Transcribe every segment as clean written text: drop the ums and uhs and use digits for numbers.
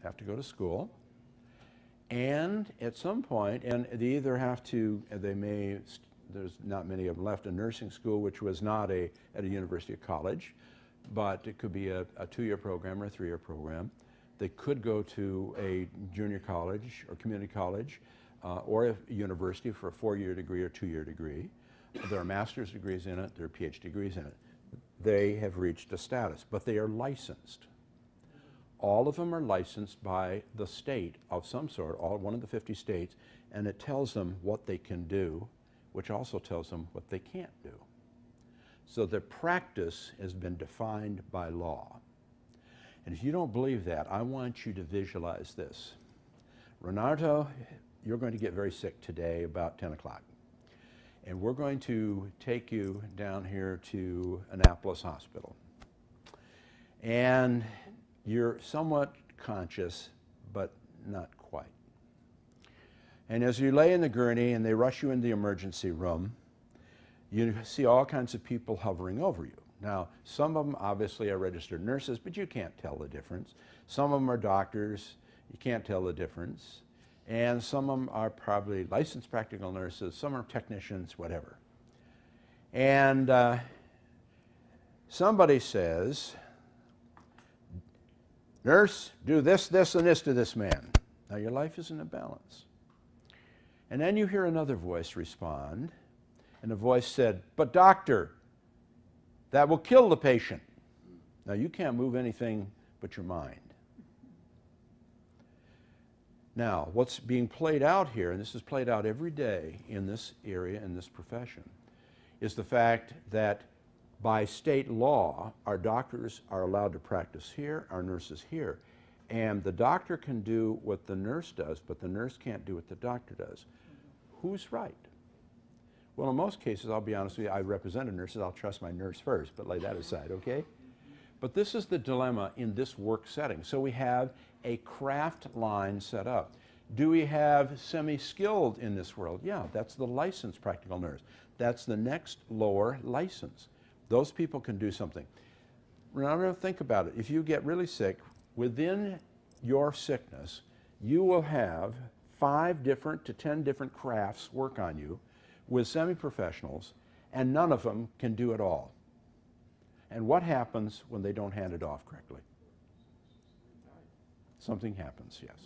have to go to school, and at some point, and they either have to, there's not many of them left, a nursing school, which was not at a university or college, but it could be a 2-year program or a 3-year program. They could go to a junior college or community college or a university for a 4-year degree or 2-year degree. There are master's degrees in it, there are PhD degrees in it. They have reached a status, but they are licensed. All of them are licensed by the state of some sort, one of the 50 states, and it tells them what they can do, which also tells them what they can't do. So their practice has been defined by law. And if you don't believe that, I want you to visualize this. Renato, you're going to get very sick today about 10 o'clock. And we're going to take you down here to Annapolis Hospital. And you're somewhat conscious, but not quite. And as you lay in the gurney and they rush you in the emergency room, you see all kinds of people hovering over you. Now, some of them obviously are registered nurses, but you can't tell the difference. Some of them are doctors, you can't tell the difference. And some of them are probably licensed practical nurses, some are technicians, whatever. And somebody says, "Nurse, do this, this, and this to this man." Now your life is in a balance. And then you hear another voice respond, and the voice said, "But doctor, that will kill the patient." Now you can't move anything but your mind. Now, what's being played out here, and this is played out every day in this area, in this profession, is the fact that by state law, our doctors are allowed to practice here, our nurses here, and the doctor can do what the nurse does, but the nurse can't do what the doctor does. Who's right? Well, in most cases, I'll be honest with you, I represent nurses, I'll trust my nurse first, but lay that aside, okay? But this is the dilemma in this work setting. So we have a craft line set up. Do we have semi-skilled in this world? Yeah, that's the licensed practical nurse. That's the next lower license. Those people can do something. Remember, think about it. If you get really sick, within your sickness, you will have 5 different to 10 different crafts work on you with semi-professionals, and none of them can do it all. And what happens when they don't hand it off correctly? Something happens, yes.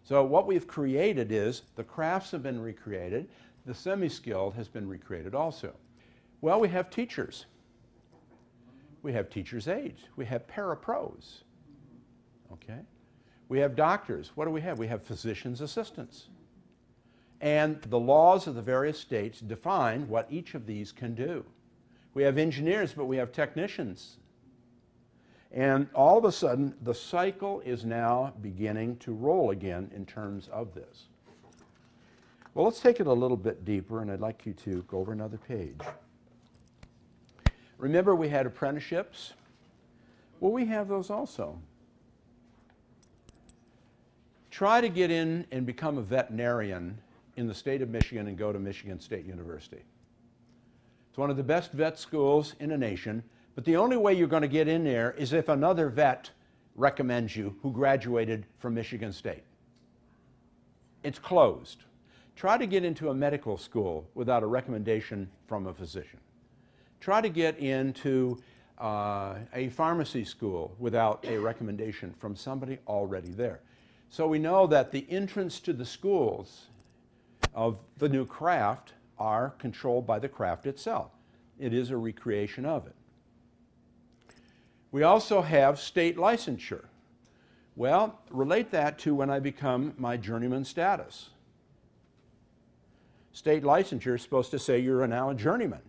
So what we've created is the crafts have been recreated, the semi-skilled has been recreated also. Well, we have teachers. We have teachers' aides. We have parapros. Okay? We have doctors. What do we have? We have physician's assistants. And the laws of the various states define what each of these can do. We have engineers, but we have technicians. And all of a sudden, the cycle is now beginning to roll again in terms of this. Well, let's take it a little bit deeper, and I'd like you to go over another page. Remember we had apprenticeships? Well, we have those also. Try to get in and become a veterinarian in the state of Michigan and go to Michigan State University. It's one of the best vet schools in the nation, but the only way you're going to get in there is if another vet recommends you who graduated from Michigan State. It's closed. Try to get into a medical school without a recommendation from a physician. Try to get into a pharmacy school without a recommendation from somebody already there. So we know that the entrance to the schools of the new craft are controlled by the craft itself. It is a recreation of it. We also have state licensure. Well, relate that to when I become my journeyman status. State licensure is supposed to say you're now a journeyman.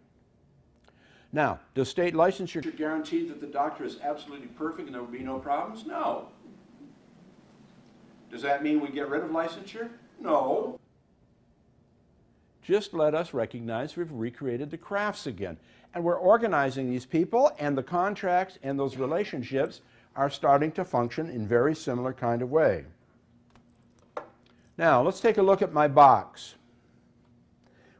Now, does state licensure guarantee that the doctor is absolutely perfect and there will be no problems? No. Does that mean we get rid of licensure? No. Just let us recognize we've recreated the crafts again. And we're organizing these people, and the contracts and those relationships are starting to function in very similar kind of way. Now, let's take a look at my box.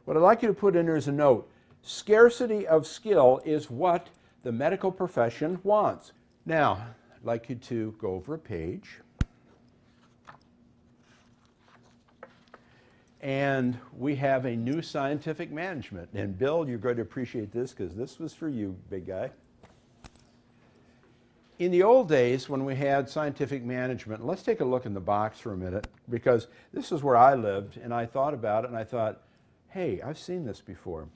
What I'd like you to put in there is a note. Scarcity of skill is what the medical profession wants. Now, I'd like you to go over a page. And we have a new scientific management. And Bill, you're going to appreciate this because this was for you, big guy. In the old days when we had scientific management, let's take a look in the box for a minute, because this is where I lived, and I thought about it, and I thought, hey, I've seen this before.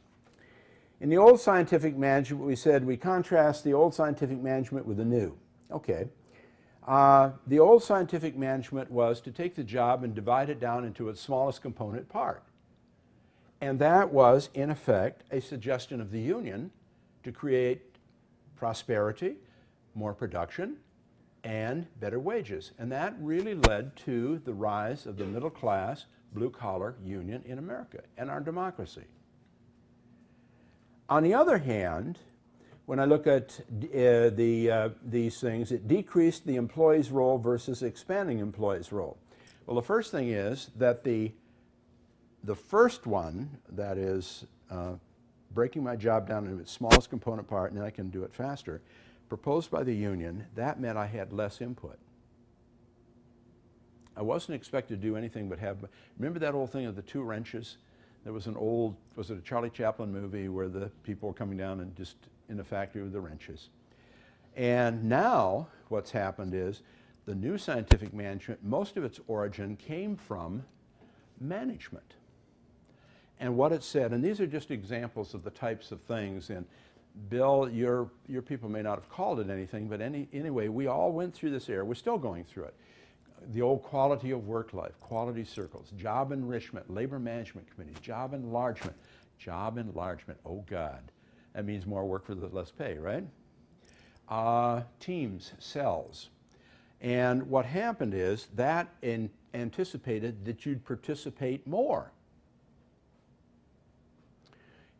In the old scientific management, we said we contrast the old scientific management with the new. Okay. The old scientific management was to take the job and divide it down into its smallest component part. And that was, in effect, a suggestion of the union to create prosperity, more production, and better wages. And that really led to the rise of the middle class, blue-collar union in America and our democracy. On the other hand, when I look at these things, it decreased the employee's role versus expanding employee's role. Well, the first thing is that the first one, that is breaking my job down into its smallest component part and then I can do it faster, proposed by the union, that meant I had less input. I wasn't expected to do anything but have, remember that old thing of the two wrenches? There was an old, was it a Charlie Chaplin movie where the people were coming down and just in the factory with the wrenches. And now what's happened is the new scientific management, most of its origin came from management. And what it said, and these are just examples of the types of things, and Bill, your people may not have called it anything, but anyway, we all went through this era. We're still going through it. The old quality of work life, quality circles, job enrichment, labor management committees, job enlargement, oh God. That means more work for the less pay, right? Teams, cells. And what happened is that anticipated that you'd participate more.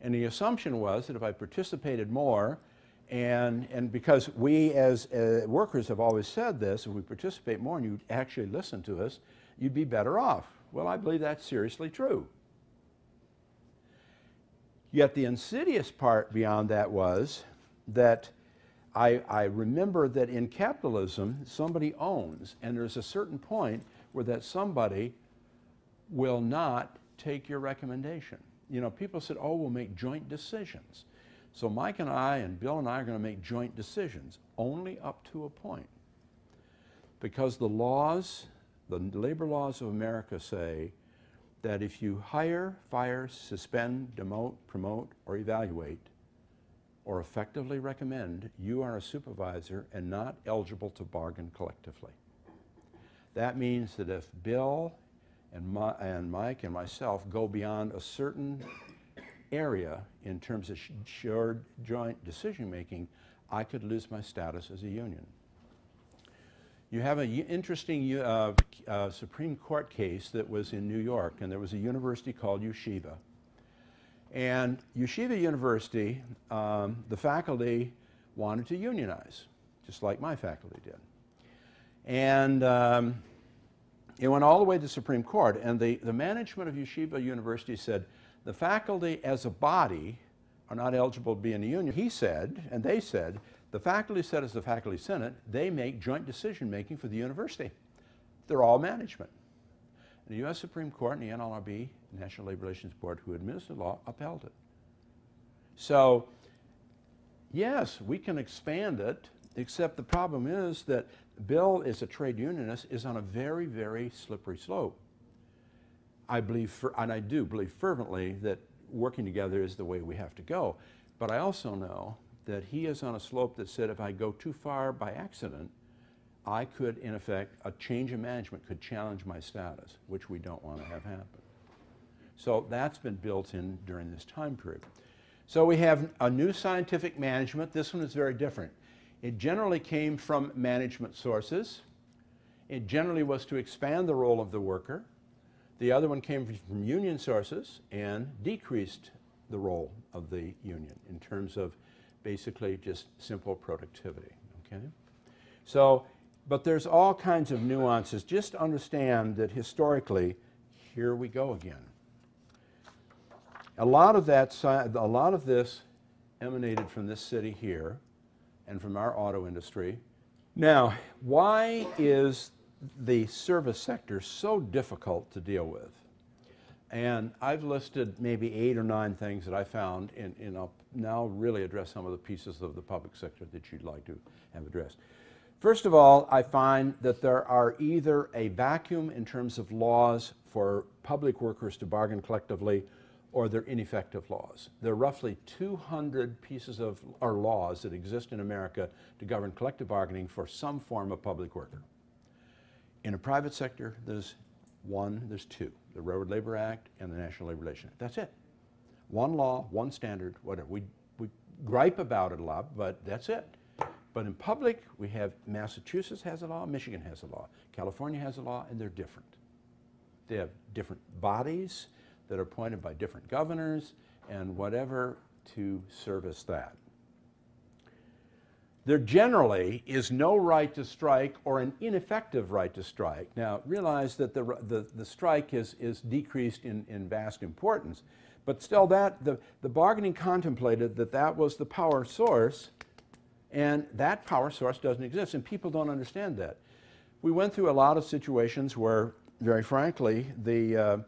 And the assumption was that if I participated more, and because we as workers have always said this, if we participate more and you actually listen to us, you'd be better off. Well, I believe that's seriously true. Yet the insidious part beyond that was that I remember that in capitalism, somebody owns, and there's a certain point where that somebody will not take your recommendation. You know, people said, oh, we'll make joint decisions. So Mike and I and Bill and I are going to make joint decisions, only up to a point. Because the laws, the labor laws of America say that if you hire, fire, suspend, demote, promote, or evaluate, or effectively recommend, you are a supervisor and not eligible to bargain collectively. That means that if Bill and Mike and myself go beyond a certain area in terms of shared joint decision making, I could lose my status as a union. You have an interesting Supreme Court case that was in New York, and there was a university called Yeshiva. And Yeshiva University, the faculty wanted to unionize, just like my faculty did. And it went all the way to the Supreme Court, and the management of Yeshiva University said, the faculty as a body are not eligible to be in a union. He said, and they said, the faculty said as the faculty senate, they make joint decision making for the university. They're all management. And the U.S. Supreme Court and the NLRB, National Labor Relations Board, who administers the law, upheld it. So, yes, we can expand it, except the problem is that Bill, as a trade unionist, is on a very, very slippery slope. I believe, and I do believe fervently, that working together is the way we have to go. But I also know that he is on a slope that said if I go too far by accident, I could, in effect, a change in management could challenge my status, which we don't want to have happen. So that's been built in during this time period. So we have a new scientific management. This one is very different. It generally came from management sources. It generally was to expand the role of the worker. The other one came from union sources and decreased the role of the union in terms of basically just simple productivity, okay? So, but there's all kinds of nuances. Just understand that historically, here we go again. A lot of this emanated from this city here and from our auto industry. Now, why is the service sector so difficult to deal with? And I've listed maybe 8 or 9 things that I found, and I'll now really address some of the pieces of the public sector that you'd like to have addressed. First of all, I find that there are either a vacuum in terms of laws for public workers to bargain collectively, or they're ineffective laws. There are roughly 200 pieces of or laws that exist in America to govern collective bargaining for some form of public worker. In a private sector, there's 2, the Railroad Labor Act and the National Labor Relations Act. That's it. One law, one standard, whatever. We gripe about it a lot, but that's it. But in public, we have Massachusetts has a law, Michigan has a law, California has a law, and they're different. They have different bodies that are appointed by different governors and whatever to service that. There generally is no right to strike or an ineffective right to strike. Now, realize that the strike is decreased in vast importance, but still the bargaining contemplated that was the power source, and that power source doesn't exist, and people don't understand that. We went through a lot of situations where, very frankly, the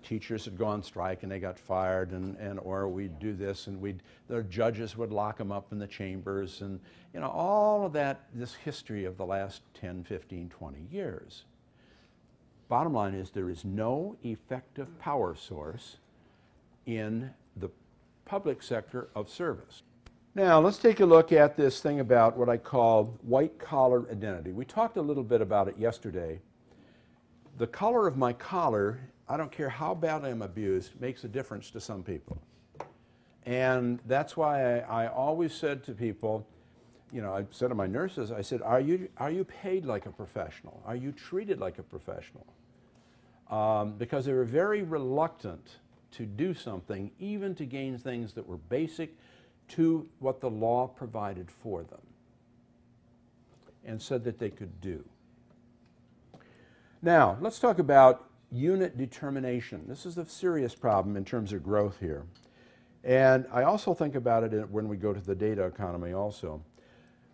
teachers had gone on strike and they got fired, or we'd do this, and the judges would lock them up in the chambers, and all of that, this history of the last 10, 15, 20 years. Bottom line is there is no effective power source in the public sector of service. Now, let's take a look at this thing about what I call white-collar identity. We talked a little bit about it yesterday. The color of my collar, I don't care how badly I'm abused, makes a difference to some people. And that's why I always said to people, I said to my nurses, I said, are you paid like a professional? Are you treated like a professional? Because they were very reluctant to do something, even to gain things that were basic to what the law provided for them, and said that they could do. Now, let's talk about unit determination. This is a serious problem in terms of growth here. And I also think about it when we go to the data economy also.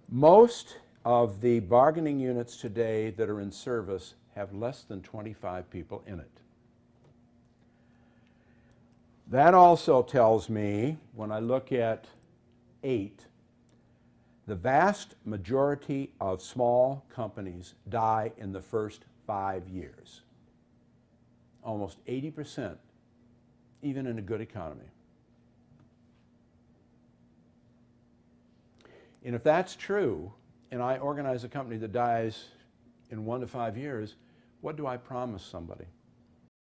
Most of the bargaining units today that are in service have less than 25 people in it. That also tells me, when I look at 8, the vast majority of small companies die in the first 5 years. Almost 80%, even in a good economy. And if that's true, and I organize a company that dies in 1 to 5 years, what do I promise somebody?